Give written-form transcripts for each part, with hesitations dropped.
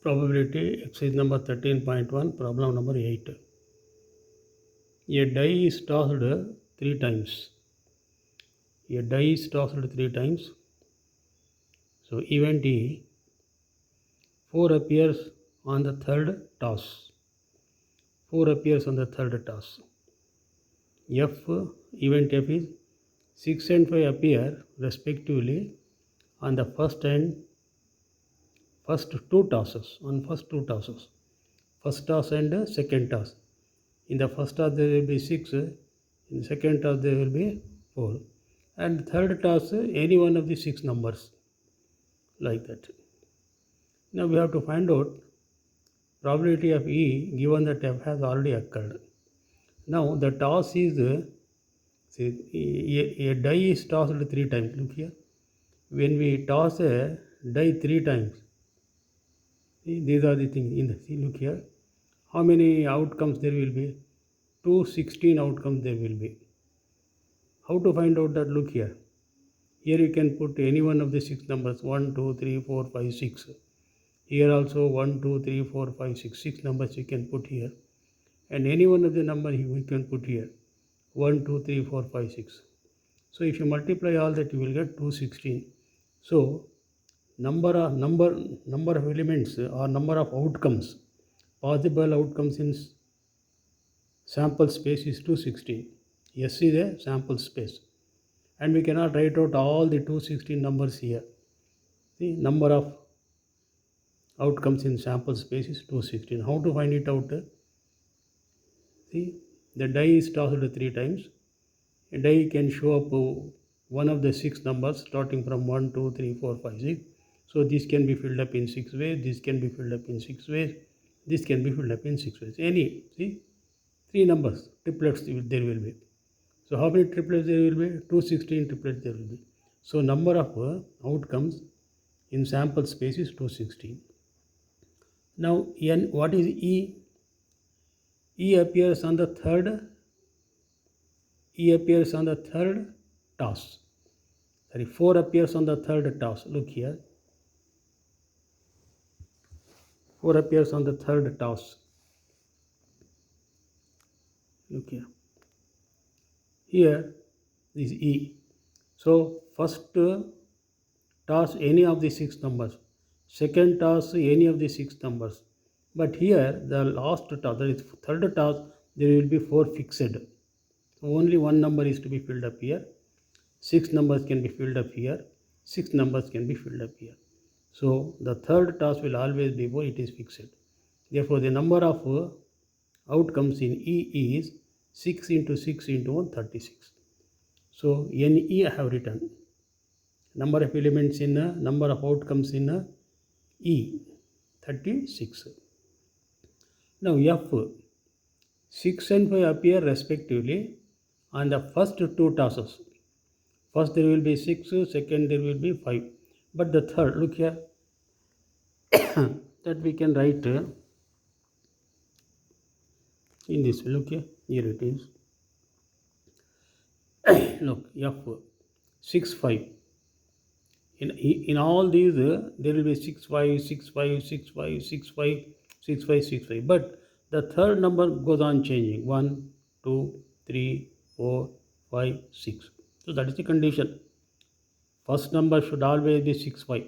Probability exercise number 13.1, problem number 8. A die is tossed 3 times. A die is tossed 3 times. So event E, 4 appears on the third toss. 4 appears on the third toss. F, event F is 6 and 5 appear respectively on the first two tosses. First toss and second toss. In the first toss there will be 6, in the second toss there will be 4, and third toss any one of the 6 numbers, like that. Now we have to find out probability of E given that F has already occurred. Now the toss is, a die is tossed 3 times. Look here, when we toss a die 3 times, see, these are the things in the, see, look here, how many outcomes there will be? 216 outcomes there will be. How to find out that? Look here. Here you can put any one of the 6 numbers, 1, 2, 3, 4, 5, 6. Here also 1, 2, 3, 4, 5, 6. 6 numbers you can put here. And any one of the number we can put here. 1, 2, 3, 4, 5, 6. So if you multiply all that, you will get 216. So number of elements or number of outcomes, possible outcomes in sample space is 216. S is a sample space, and we cannot write out all the 216 numbers here. The number of outcomes in sample space is 216. How to find it out? See, the die is tossed 3 times. A die can show up one of the 6 numbers starting from 1, 2, 3, 4, 5, 6. So this can be filled up in 6 ways, this can be filled up in 6 ways, this can be filled up in 6 ways. Any, see, 3 numbers, triplets there will be. So how many triplets there will be? 216 triplets there will be. So number of outcomes in sample space is 216. Now N, what is E? E appears on the third toss. Sorry, 4 appears on the third toss. Look here. 4 appears on the third toss. Look here. Here is E. So first toss any of the 6 numbers. Second toss any of the 6 numbers. But here the last toss, that is third toss, there will be 4 fixed. Only one number is to be filled up here. 6 numbers can be filled up here. 6 numbers can be filled up here. So the third toss will always be 4, it is fixed. Therefore the number of outcomes in E is 6 into 6 into 1, 36. So NE I have written. Number of elements in number of outcomes in E, 36. Now F, 6 and 5 appear respectively on the first 2 tosses. First there will be 6, second there will be 5. But the third, look here, that we can write in this, look here, here it is. Look, F, 6, 5. In all these, there will be 6, 5, 6, 5, 6, 5, 6, 5, 6, 5, 6, 5. But the third number goes on changing. 1, 2, 3, 4, 5, 6. So that is the condition. First number should always be 6, 5.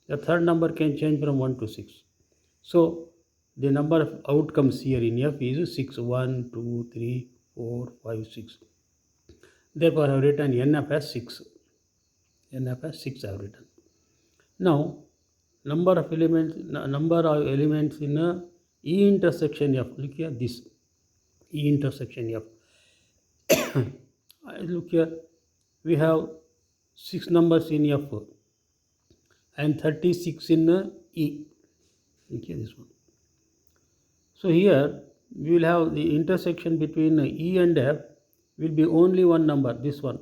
The third number can change from 1 to 6. So the number of outcomes here in F is 6. 1, 2, 3, 4, 5, 6. Therefore, I have written NF as 6. NF as 6 I have written. Now, number of elements in E intersection F. Look here, this E intersection F. Look here, we have 6 numbers in F and 36 in E. Look here, this one. So here we will have the intersection between E and F will be only one number, this one.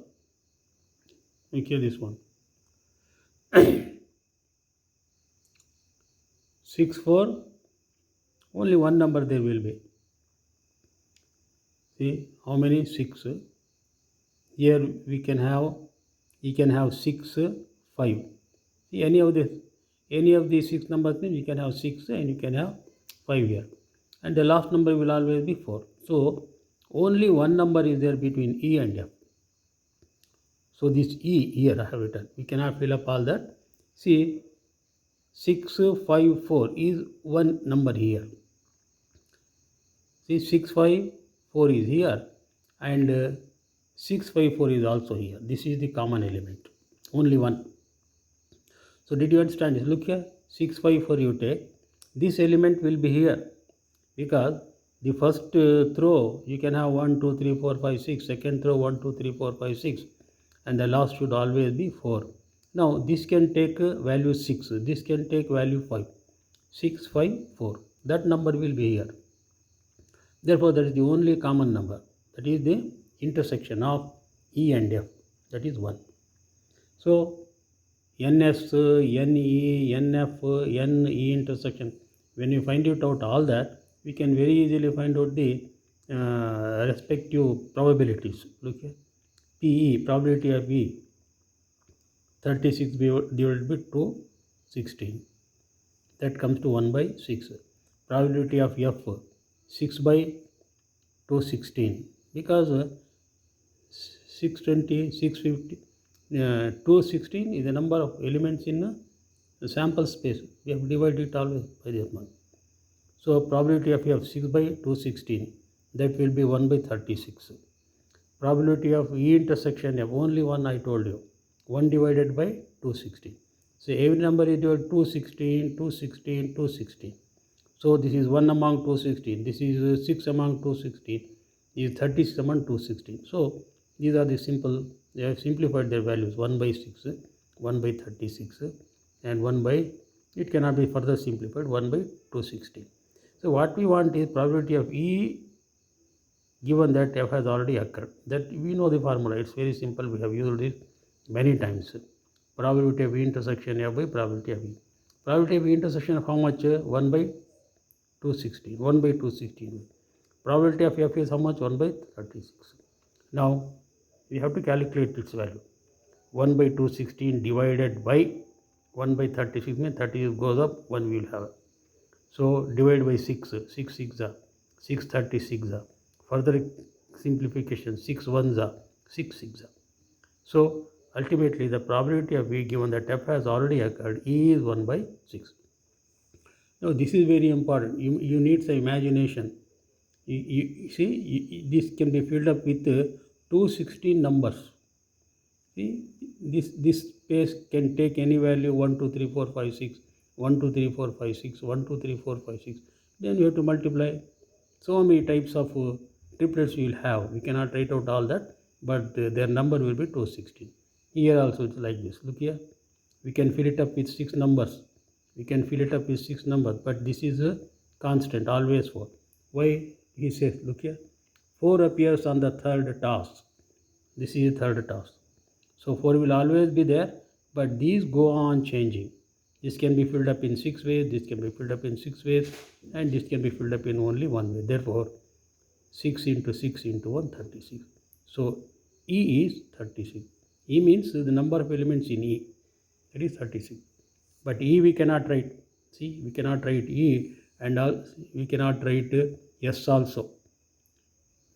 Look here, this one. 6, 4, only one number there will be. See how many? 6. Here we can have, 6, 5. See any of this, any of these 6 numbers means you can have 6 and you can have 5 here, and the last number will always be 4. So only one number is there between E and F. So this E here I have written, we cannot fill up all that. See, 654 is one number here. See, 654 is here, and 654 is also here. This is the common element, only one. So did you understand this? Look here, 654 you take, this element will be here, because the first throw you can have 1 2 3 4 5 6, second throw 1 2 3 4 5 6, and the last should always be 4. Now this can take value 6, this can take value 5, 6 5 4, that number will be here. Therefore that is the only common number, that is the intersection of E and F, that is 1. So NS, NE, NF, NE intersection, when you find it out all that, we can very easily find out the respective probabilities. Look here, PE, probability of E, 36 divided by 216, that comes to 1 by 6. Probability of F, 6 by 216, because 620, 650, 216 is the number of elements in the sample space. We have divided it always by the amount. So probability of F 6 by 216, that will be 1 by 36. Probability of E intersection F, only one I told you, 1 divided by 216. So every number is divided 216, 216, 216. So this is 1 among 216, this is 6 among 216, this is 36 among 216. So these are the simple, they have simplified their values, 1 by 6, 1 by 36, and 1 by, it cannot be further simplified, 1 by 216. So what we want is probability of E given that F has already occurred. That we know the formula, it's very simple, we have used it many times. Probability of E intersection F by probability of E. Probability of E intersection of how much? 1 by 216, 1 by 216. Probability of F is how much? 1 by 36. Now we have to calculate its value. 1 by 216 divided by 1 by 36 means 36 goes up, 1 we will have. So divide by 6, 6 6 are 636 are. Further simplification, 6 1s are 6 6 are. So ultimately the probability of E given that F has already occurred, E is 1 by 6. Now this is very important. You need some imagination. You see, this can be filled up with 216 numbers. See, this space can take any value 1 2 3 4 5 6, 1 2 3 4 5 6, 1 2 3 4 5 6. Then you have to multiply. So many types of triplets you will have. We cannot write out all that, but their number will be 216. Here also it's like this. Look here, we can fill it up with 6 numbers. We can fill it up with 6 numbers, but this is a constant, always 4. Why? He says, look here, 4 appears on the third task. This is the third task. So 4 will always be there, but these go on changing. This can be filled up in 6 ways, this can be filled up in 6 ways, and this can be filled up in only 1 way. Therefore, 6 into 6 into 1, 36. So E is 36. E means the number of elements in E, that is 36. But E we cannot write. See, we cannot write E, and we cannot write S also.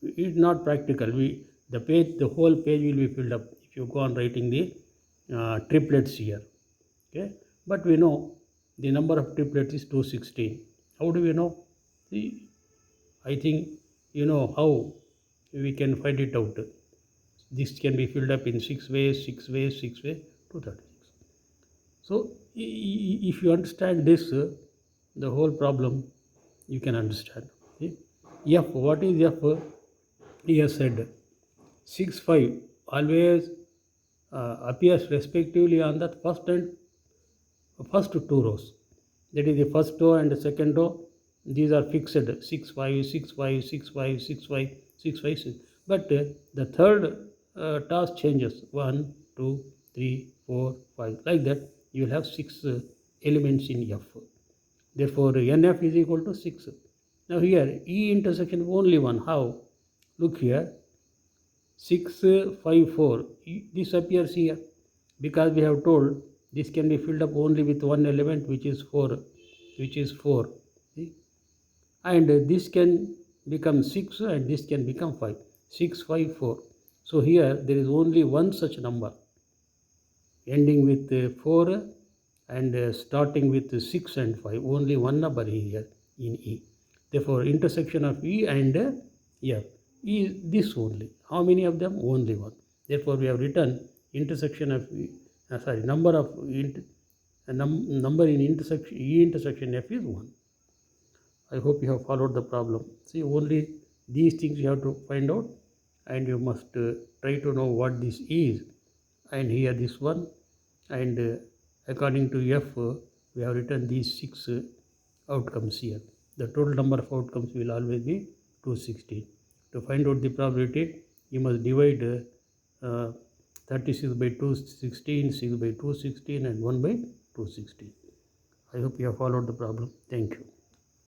It's not practical. The whole page will be filled up if you go on writing the triplets here. Okay, but we know the number of triplets is 216. How do we know? See, I think you know how we can find it out. This can be filled up in 6 ways, 6 ways, 6 ways, 236. So if you understand this, the whole problem you can understand. See? F, what is F? He has said 6 5 always appears respectively on the first two rows. That is the first row and the second row. These are fixed 6 5 6 5 6 5 6 5 6 5 6. But the third task changes 1 2 3 4 5 like that. You will have 6 elements in F. Therefore, NF is equal to 6. Now here E intersection only one. How? Look here, 6 5 4. This appears here because we have told this can be filled up only with one element, which is 4, which is 4. See? And this can become 6 and this can become 5. 6, 5, 4. So here there is only one such number ending with 4 and starting with 6 and 5. Only one number here in E. Therefore, intersection of E and F is this only. How many of them? Only one. Therefore, we have written intersection of number of number in intersection E intersection F is 1. I hope you have followed the problem. See, only these things you have to find out, and you must try to know what this is. And here this one, and according to F, we have written these 6 outcomes here. The total number of outcomes will always be 216. To find out the probability, you must divide 36 by 216, 6 by 216, and 1 by 216. I hope you have followed the problem. Thank you.